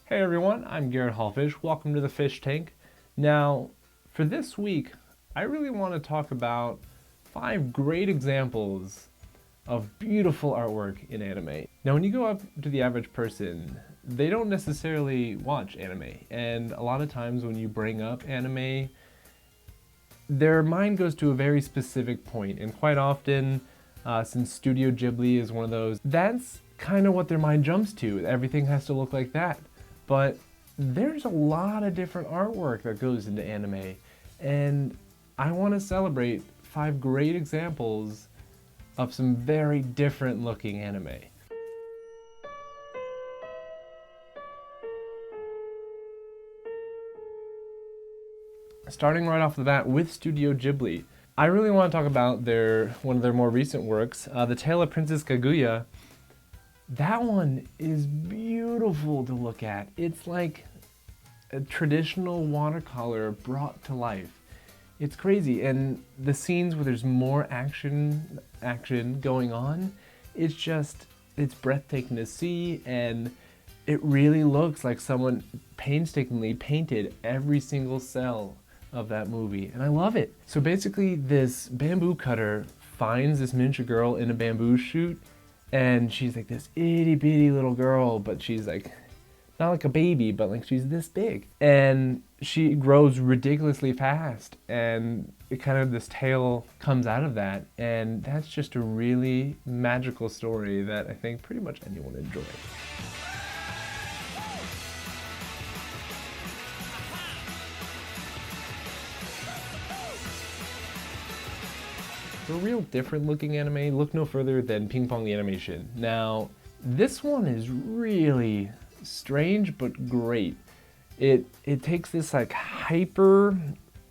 Hey everyone, I'm Garrett Hallfish. Welcome to the Fish Tank. Now, for this week, I really want to talk about 5 great examples of beautiful artwork in anime. Now, when you go up to the average person, they don't necessarily watch anime, and a lot of times when you bring up anime, their mind goes to a very specific point, and quite often, since Studio Ghibli is one of those, that's kind of what their mind jumps to. Everything has to look like that. But there's a lot of different artwork that goes into anime, and I want to celebrate 5 great examples of some very different looking anime. Starting right off the bat with Studio Ghibli, I really want to talk about one of their more recent works, The Tale of Princess Kaguya. That one is beautiful to look at. It's like a traditional watercolor brought to life. It's crazy, and the scenes where there's more action going on, it's breathtaking to see, and it really looks like someone painstakingly painted every single cell of that movie, and I love it. So basically, this bamboo cutter finds this miniature girl in a bamboo shoot, and she's like this itty bitty little girl, but she's like, not like a baby, but like she's this big. And she grows ridiculously fast, and this tale comes out of that. And that's just a really magical story that I think pretty much anyone enjoys. For a real different looking anime, look no further than Ping Pong the Animation. Now, this one is really strange but great. It takes this like hyper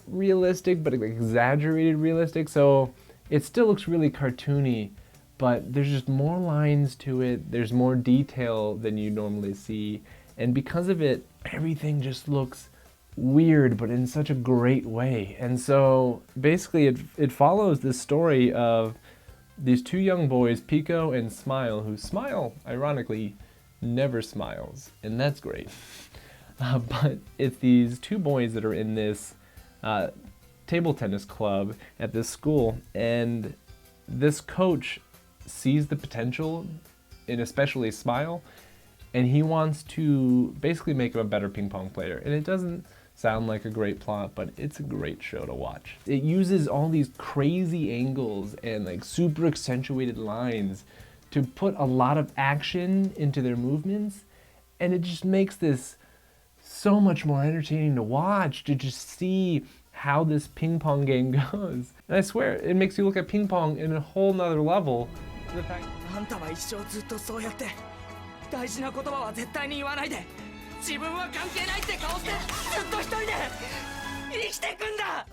realistic but exaggerated realistic, so it still looks really cartoony, but there's just more lines to it, there's more detail than you normally see, and because of it, everything just looks weird, but in such a great way. And so basically it follows this story of these 2 young boys, Pico and Smile, who Smile, ironically, never smiles, and that's great. But it's these 2 boys that are in this table tennis club at this school, and this coach sees the potential in especially Smile, and he wants to basically make him a better ping pong player. And it doesn't sound like a great plot, but it's a great show to watch. It uses all these crazy angles and like super accentuated lines to put a lot of action into their movements, and it just makes this so much more entertaining to watch, to just see how this ping pong game goes. And I swear, it makes you look at ping pong in a whole nother level. The fact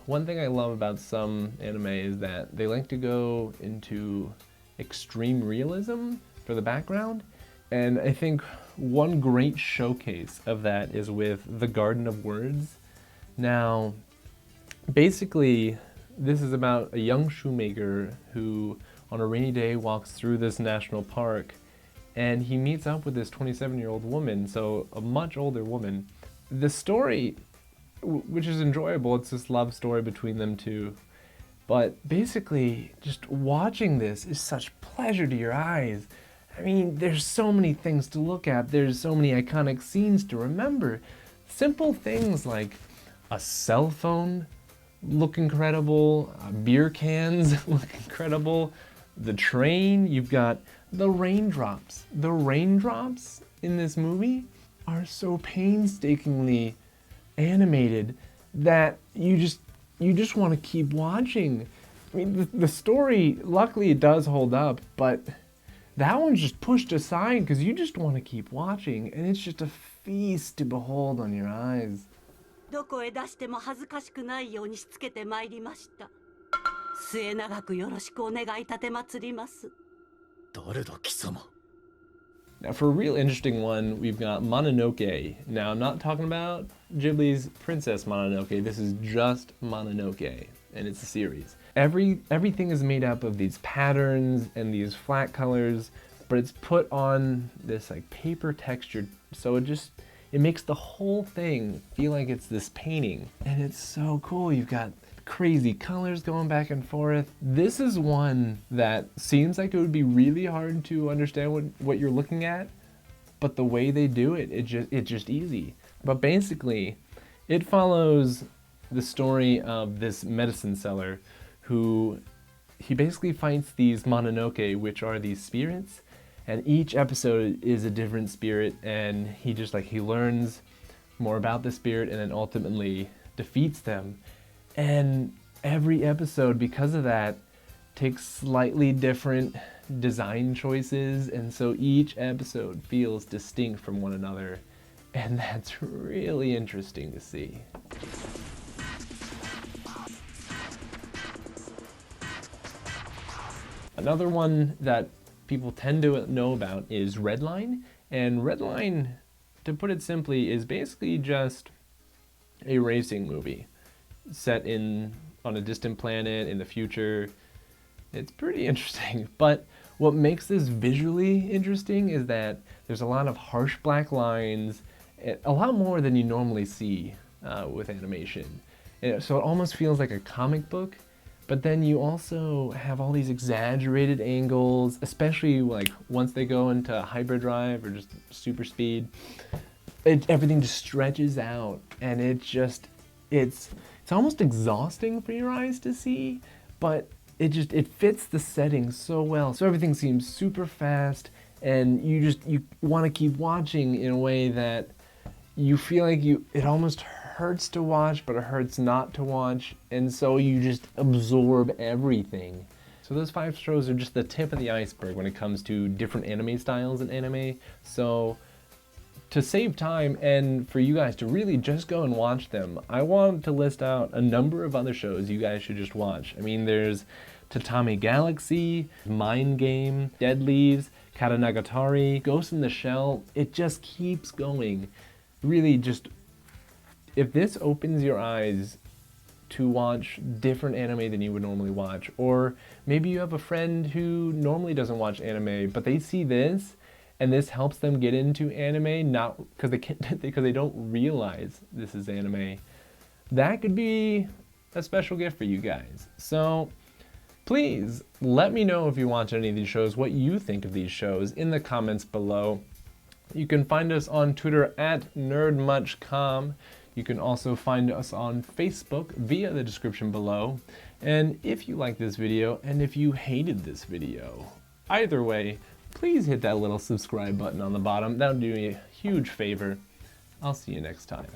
One thing I love about some anime is that they like to go into extreme realism for the background, and I think one great showcase of that is with The Garden of Words. Now, basically, this is about a young shoemaker who, on a rainy day, walks through this national park, and he meets up with this 27-year-old woman, so a much older woman. The story, which is enjoyable, it's this love story between them two, but basically, just watching this is such pleasure to your eyes. I mean, there's so many things to look at, there's so many iconic scenes to remember. Simple things like a cell phone look incredible, beer cans look incredible, the train, you've got the raindrops. The raindrops in this movie are so painstakingly animated that you just want to keep watching. I mean, the story, luckily it does hold up, but that one's just pushed aside because you just want to keep watching, and it's just a feast to behold on your eyes. Now for a real interesting one, we've got Mononoke. Now I'm not talking about Ghibli's Princess Mononoke, this is just Mononoke, and it's a series. Everything is made up of these patterns and these flat colors, but it's put on this like paper texture, so it makes the whole thing feel like it's this painting. And it's so cool. You've got crazy colors going back and forth. This is one that seems like it would be really hard to understand what you're looking at, but the way they do it, it's just easy. But basically, it follows the story of this medicine seller who he basically fights these Mononoke, which are these spirits, and each episode is a different spirit, and he learns more about the spirit and then ultimately defeats them. And every episode, because of that, takes slightly different design choices, and so each episode feels distinct from one another, and that's really interesting to see. Another one that people tend to know about is Redline, and Redline, to put it simply, is basically just a racing movie set on a distant planet in the future. It's pretty interesting, but what makes this visually interesting is that there's a lot of harsh black lines, a lot more than you normally see with animation. So it almost feels like a comic book, but then you also have all these exaggerated angles, especially like once they go into hyperdrive or just super speed. Everything just stretches out, and it's almost exhausting for your eyes to see, but it fits the setting so well. So everything seems super fast, and you want to keep watching in a way that you feel like it almost hurts to watch, but it hurts not to watch, and so you just absorb everything. So those 5 shows are just the tip of the iceberg when it comes to different anime styles in anime. So to save time and for you guys to really just go and watch them, I want to list out a number of other shows you guys should just watch. I mean, there's Tatami Galaxy, Mind Game, Dead Leaves, Katanagatari, Ghost in the Shell. It just keeps going. Really, just if this opens your eyes to watch different anime than you would normally watch, or maybe you have a friend who normally doesn't watch anime, but they see this and this helps them get into anime, not because they don't realize this is anime, that could be a special gift for you guys. So please let me know if you watch any of these shows, what you think of these shows in the comments below. You can find us on Twitter at NerdMuchCom. You can also find us on Facebook via the description below. And if you like this video, and if you hated this video, either way, please hit that little subscribe button on the bottom. That would do me a huge favor. I'll see you next time.